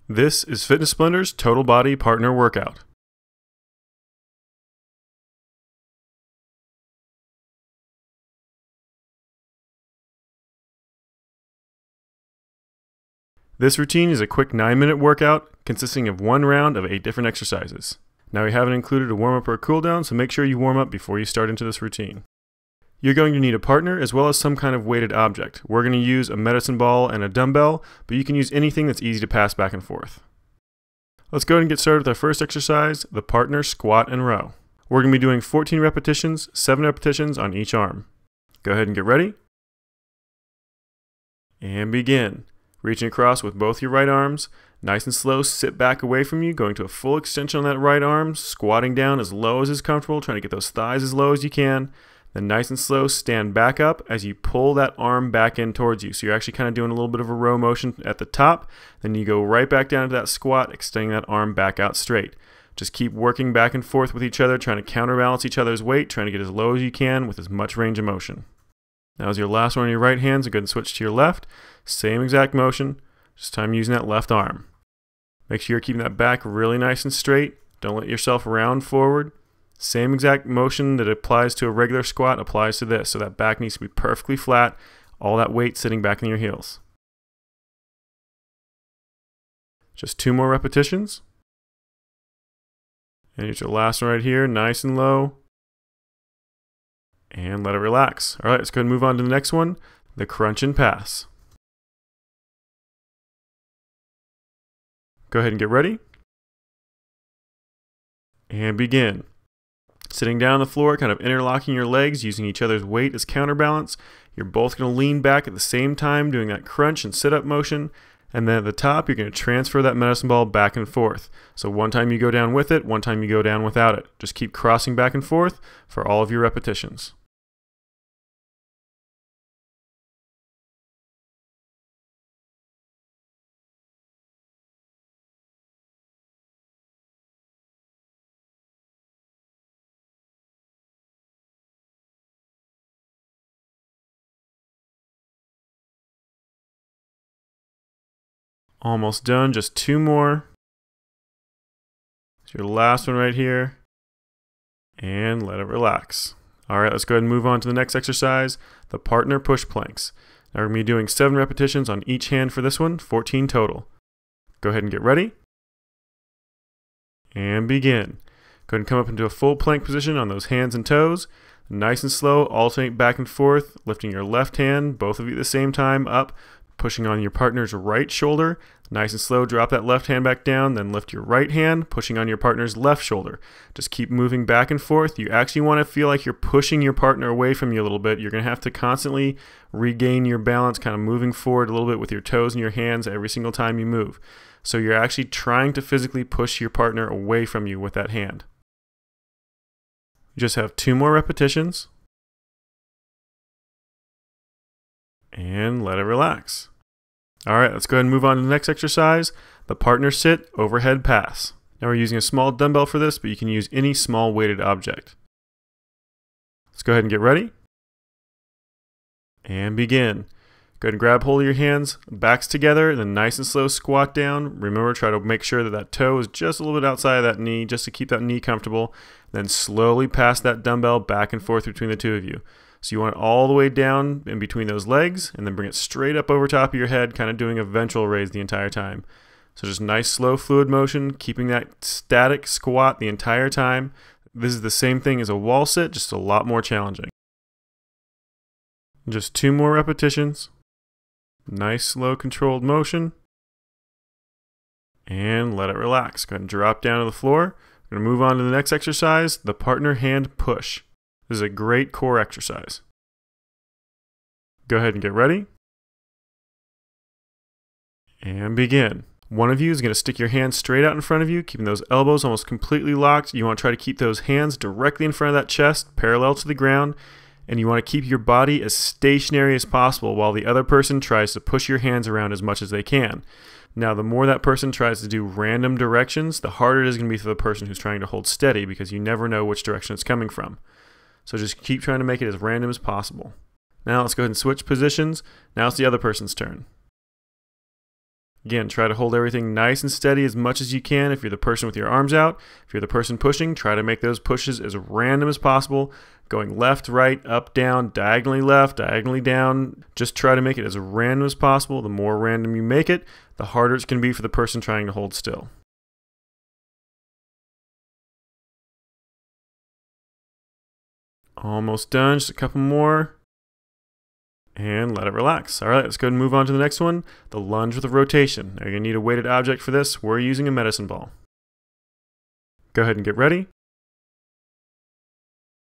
This is Fitness Splender's Total Body Partner Workout. This routine is a quick 9-minute workout consisting of one round of 8 different exercises. Now we haven't included a warm-up or a cool-down, so make sure you warm up before you start into this routine. You're going to need a partner as well as some kind of weighted object. We're going to use a medicine ball and a dumbbell, but you can use anything that's easy to pass back and forth. Let's go ahead and get started with our first exercise, the partner squat and row. We're going to be doing 14 repetitions, 7 repetitions on each arm. Go ahead and get ready. And begin. Reaching across with both your right arms. Nice and slow, sit back away from you, going to a full extension on that right arm, squatting down as low as is comfortable, trying to get those thighs as low as you can. Then nice and slow, stand back up as you pull that arm back in towards you. So you're actually kind of doing a little bit of a row motion at the top. Then you go right back down to that squat, extending that arm back out straight. Just keep working back and forth with each other, trying to counterbalance each other's weight, trying to get as low as you can with as much range of motion. Now as your last one on your right hand, so go ahead and switch to your left. Same exact motion, just time using that left arm. Make sure you're keeping that back really nice and straight. Don't let yourself round forward. Same exact motion that applies to a regular squat applies to this. So that back needs to be perfectly flat, all that weight sitting back in your heels. Just 2 more repetitions. And here's your last one right here, nice and low. And let it relax. All right, let's go ahead and move on to the next one, the crunch and pass. Go ahead and get ready. And begin. Sitting down on the floor, kind of interlocking your legs, using each other's weight as counterbalance. You're both going to lean back at the same time, doing that crunch and sit-up motion. And then at the top, you're going to transfer that medicine ball back and forth. So one time you go down with it, one time you go down without it. Just keep crossing back and forth for all of your repetitions. Almost done, just 2 more. It's your last one right here. And let it relax. All right, let's go ahead and move on to the next exercise, the partner push planks. Now we're going to be doing 7 repetitions on each hand for this one, 14 total. Go ahead and get ready. And begin. Go ahead and come up into a full plank position on those hands and toes. Nice and slow, alternate back and forth, lifting your left hand, both of you at the same time, up, pushing on your partner's right shoulder. Nice and slow, drop that left hand back down, then lift your right hand, pushing on your partner's left shoulder. Just keep moving back and forth. You actually want to feel like you're pushing your partner away from you a little bit. You're going to have to constantly regain your balance, kind of moving forward a little bit with your toes and your hands every single time you move. So you're actually trying to physically push your partner away from you with that hand. You just have 2 more repetitions. And let it relax. All right, let's go ahead and move on to the next exercise, the partner sit overhead pass. Now we're using a small dumbbell for this, but you can use any small weighted object. Let's go ahead and get ready. And begin. Go ahead and grab hold of your hands, backs together, then nice and slow squat down. Remember, try to make sure that that toe is just a little bit outside of that knee, just to keep that knee comfortable. Then slowly pass that dumbbell back and forth between the 2 of you. So you want it all the way down in between those legs, and then bring it straight up over top of your head, kind of doing a ventral raise the entire time. So just nice, slow, fluid motion, keeping that static squat the entire time. This is the same thing as a wall sit, just a lot more challenging. Just 2 more repetitions. Nice, slow, controlled motion. And let it relax. Go ahead and drop down to the floor. We're going to move on to the next exercise, the partner hand push. This is a great core exercise. Go ahead and get ready. And begin. One of you is going to stick your hands straight out in front of you, keeping those elbows almost completely locked. You want to try to keep those hands directly in front of that chest, parallel to the ground. And you want to keep your body as stationary as possible while the other person tries to push your hands around as much as they can. Now, the more that person tries to do random directions, the harder it is going to be for the person who's trying to hold steady, because you never know which direction it's coming from. So just keep trying to make it as random as possible. Now let's go ahead and switch positions. Now it's the other person's turn. Again, try to hold everything nice and steady as much as you can if you're the person with your arms out. If you're the person pushing, try to make those pushes as random as possible, going left, right, up, down, diagonally left, diagonally down. Just try to make it as random as possible. The more random you make it, the harder it's going to be for the person trying to hold still. Almost done, just a couple more. And let it relax. All right, let's go ahead and move on to the next one, the lunge with a rotation. Now you're going to need a weighted object for this. We're using a medicine ball. Go ahead and get ready.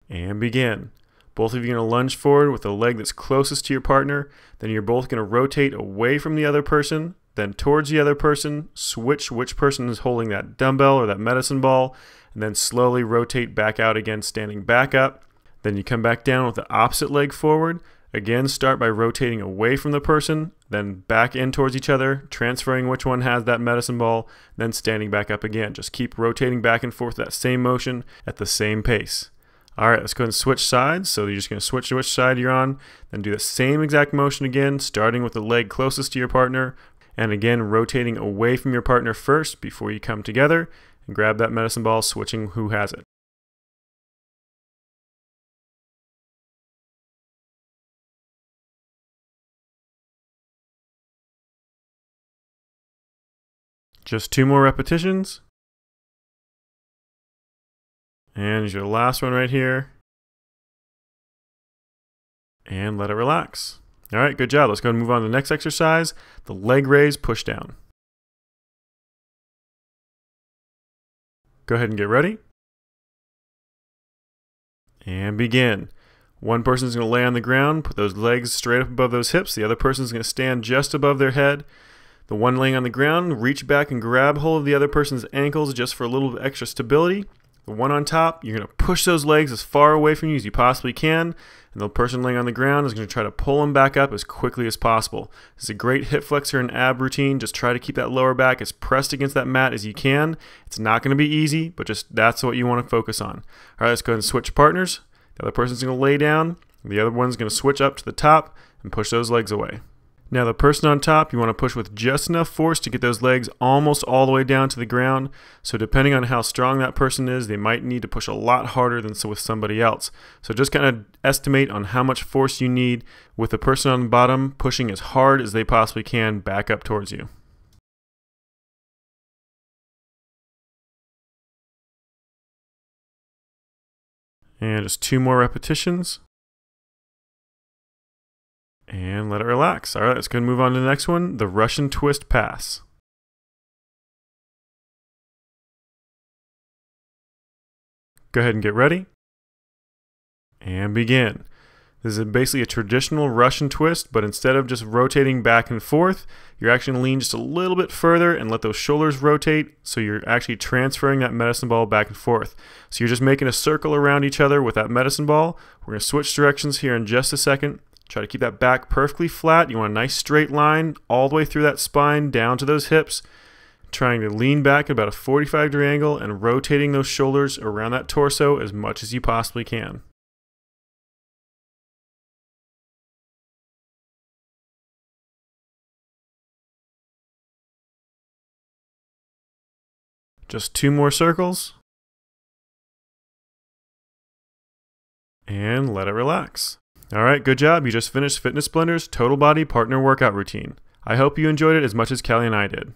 And begin. Both of you are going to lunge forward with the leg that's closest to your partner. Then you're both going to rotate away from the other person, then towards the other person, switch which person is holding that dumbbell or that medicine ball, and then slowly rotate back out again, standing back up. Then you come back down with the opposite leg forward. Again, start by rotating away from the person, then back in towards each other, transferring which one has that medicine ball, then standing back up again. Just keep rotating back and forth that same motion at the same pace. All right, let's go ahead and switch sides. So you're just going to switch to which side you're on, then do the same exact motion again, starting with the leg closest to your partner, and again, rotating away from your partner first before you come together and grab that medicine ball, switching who has it. Just 2 more repetitions. And here's your last one right here. And let it relax. All right, good job. Let's go and move on to the next exercise, the leg raise push down. Go ahead and get ready. And begin. One person is going to lay on the ground, put those legs straight up above those hips. The other person is going to stand just above their head. The one laying on the ground, reach back and grab hold of the other person's ankles just for a little extra stability. The one on top, you're going to push those legs as far away from you as you possibly can. And the person laying on the ground is going to try to pull them back up as quickly as possible. This is a great hip flexor and ab routine. Just try to keep that lower back as pressed against that mat as you can. It's not going to be easy, but just that's what you want to focus on. All right, let's go ahead and switch partners. The other person's going to lay down. The other one's going to switch up to the top and push those legs away. Now the person on top, you want to push with just enough force to get those legs almost all the way down to the ground. So depending on how strong that person is, they might need to push a lot harder than with somebody else. So just kind of estimate on how much force you need with the person on the bottom pushing as hard as they possibly can back up towards you. And just 2 more repetitions. And let it relax. All right, let's go and move on to the next one, the Russian twist pass. Go ahead and get ready. And begin. This is basically a traditional Russian twist, but instead of just rotating back and forth, you're actually going to lean just a little bit further and let those shoulders rotate, so you're actually transferring that medicine ball back and forth. So you're just making a circle around each other with that medicine ball. We're going to switch directions here in just a second. Try to keep that back perfectly flat. You want a nice straight line all the way through that spine down to those hips. Trying to lean back at about a 45-degree angle and rotating those shoulders around that torso as much as you possibly can. Just 2 more circles. And let it relax. All right, good job. You just finished Fitness Blender's Total Body Partner Workout Routine. I hope you enjoyed it as much as Kelly and I did.